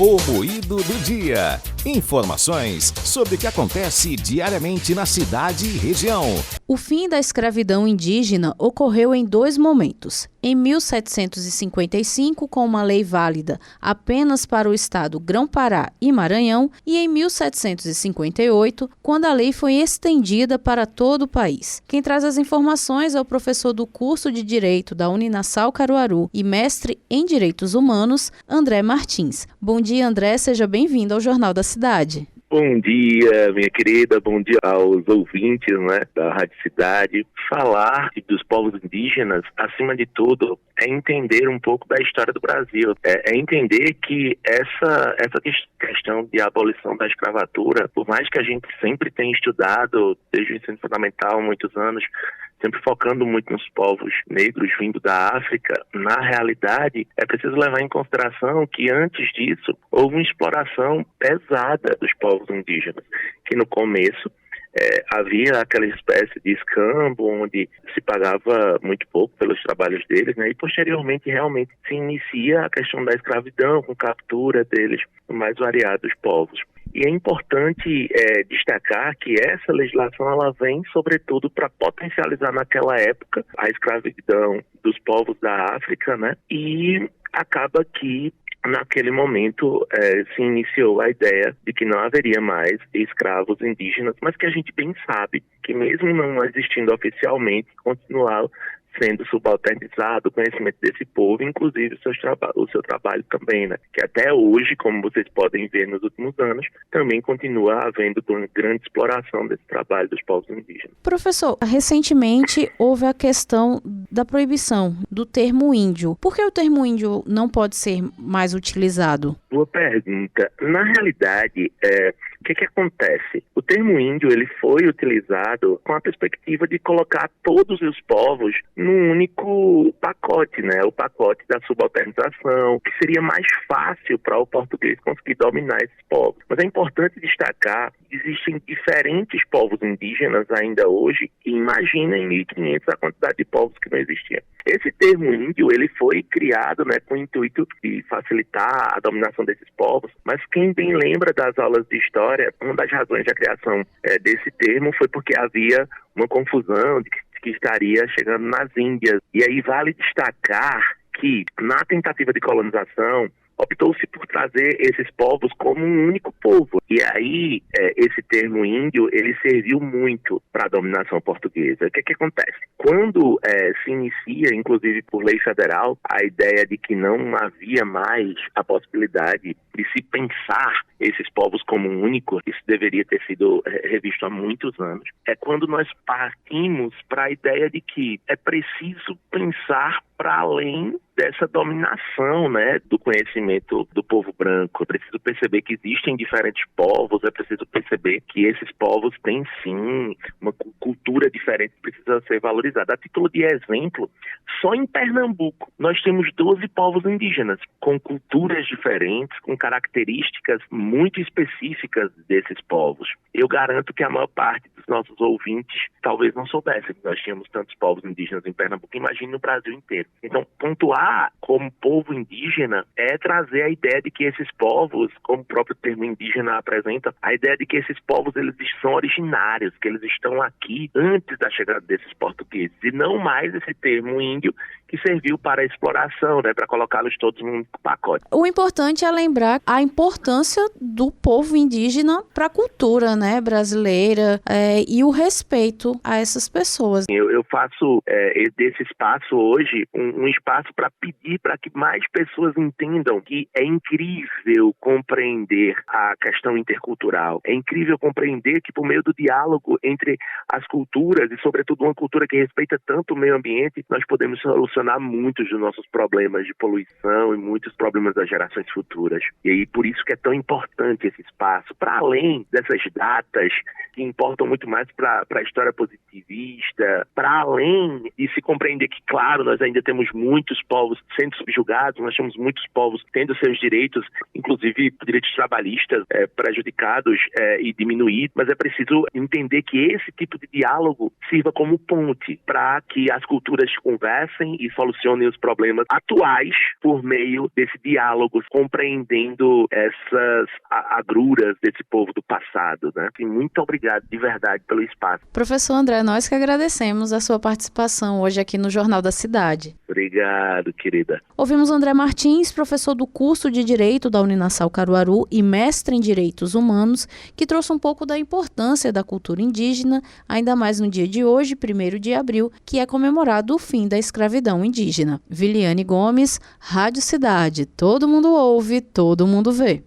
O Moído do Dia. Informações sobre o que acontece diariamente na cidade e região. O fim da escravidão indígena ocorreu em dois momentos. Em 1755, com uma lei válida apenas para o estado Grão-Pará e Maranhão, e em 1758, quando a lei foi estendida para todo o país. Quem traz as informações é o professor do curso de Direito da Uninasal Caruaru e mestre em Direitos Humanos, André Martins. Bom dia, André, seja bem-vindo ao Jornal da Cidade. Bom dia, minha querida, bom dia aos ouvintes, da Rádio Cidade. Falar dos povos indígenas, acima de tudo, é entender um pouco da história do Brasil. É entender que essa questão de abolição da escravatura, por mais que a gente sempre tenha estudado, desde o ensino fundamental, há muitos anos, sempre focando muito nos povos negros vindo da África, na realidade é preciso levar em consideração que antes disso houve uma exploração pesada dos povos indígenas, que no começo havia aquela espécie de escambo onde se pagava muito pouco pelos trabalhos deles, e posteriormente realmente se inicia a questão da escravidão com captura deles nos mais variados povos. E é importante destacar que essa legislação ela vem, sobretudo, para potencializar naquela época a escravidão dos povos da África, e acaba que naquele momento se iniciou a ideia de que não haveria mais escravos indígenas, mas que a gente bem sabe que mesmo não existindo oficialmente, continuar sendo subalternizado o conhecimento desse povo, inclusive o seu trabalho também, que até hoje, como vocês podem ver nos últimos anos, também continua havendo uma grande exploração desse trabalho dos povos indígenas. Professor, recentemente houve a questão da proibição do termo índio. Por que o termo índio não pode ser mais utilizado? Boa pergunta. Na realidade, o que acontece? O termo índio ele foi utilizado com a perspectiva de colocar todos os povos num único pacote, o pacote da subalternização, que seria mais fácil para o português conseguir dominar esses povos. Mas é importante destacar que existem diferentes povos indígenas ainda hoje, e imagina em 1500 a quantidade de povos que não existiam. Esse termo índio ele foi criado com o intuito de facilitar a dominação desses povos, mas quem bem lembra das aulas de história, uma das razões da criação desse termo foi porque havia uma confusão de que estaria chegando nas Índias. E aí vale destacar que na tentativa de colonização optou-se por trazer esses povos como um único povo. E aí, esse termo índio, ele serviu muito para a dominação portuguesa. O que acontece? Quando se inicia, inclusive por lei federal, a ideia de que não havia mais a possibilidade de se pensar esses povos como um único, isso deveria ter sido revisto há muitos anos, é quando nós partimos para a ideia de que é preciso pensar para além dessa dominação, do conhecimento do povo branco. É preciso perceber que existem diferentes povos, é preciso perceber que esses povos têm sim uma cultura diferente que precisa ser valorizada. A título de exemplo, só em Pernambuco nós temos 12 povos indígenas, com culturas diferentes, com características muito específicas desses povos. Eu garanto que a maior parte dos nossos ouvintes talvez não soubessem que nós tínhamos tantos povos indígenas em Pernambuco, imagine no Brasil inteiro. Então, pontuar como povo indígena é trazer a ideia de que esses povos, como o próprio termo indígena apresenta, a ideia de que esses povos eles são originários, que eles estão aqui antes da chegada desses portugueses, e não mais esse termo índio que serviu para a exploração, para colocá-los todos num único pacote. O importante é lembrar a importância do povo indígena para a cultura brasileira e o respeito a essas pessoas. Eu faço desse espaço hoje um espaço para pedir para que mais pessoas entendam que é incrível compreender a questão intercultural. É incrível compreender que por meio do diálogo entre as culturas, e sobretudo uma cultura que respeita tanto o meio ambiente, nós podemos solucionar muitos dos nossos problemas de poluição e muitos problemas das gerações futuras. E aí por isso que é tão importante esse espaço, para além dessas datas que importam muito mais para a história positivista, para além de se compreender que, claro, nós ainda temos muitos povos sendo subjugados, nós temos muitos povos tendo seus direitos, inclusive direitos trabalhistas, prejudicados e diminuídos, mas é preciso entender que esse tipo de diálogo sirva como ponte para que as culturas conversem e solucionem os problemas atuais por meio desse diálogo, compreendendo essas agruras desse povo do passado, né? E muito obrigado de verdade pelo espaço. Professor André, nós que agradecemos a sua participação hoje aqui no Jornal da Cidade. Obrigado, querida. Ouvimos André Martins, professor do curso de Direito da Uninasal Caruaru e mestre em Direitos Humanos, que trouxe um pouco da importância da cultura indígena, ainda mais no dia de hoje, 1º de abril, que é comemorado o fim da escravidão indígena. Viliane Gomes, Rádio Cidade. Todo mundo ouve, todo mundo vê.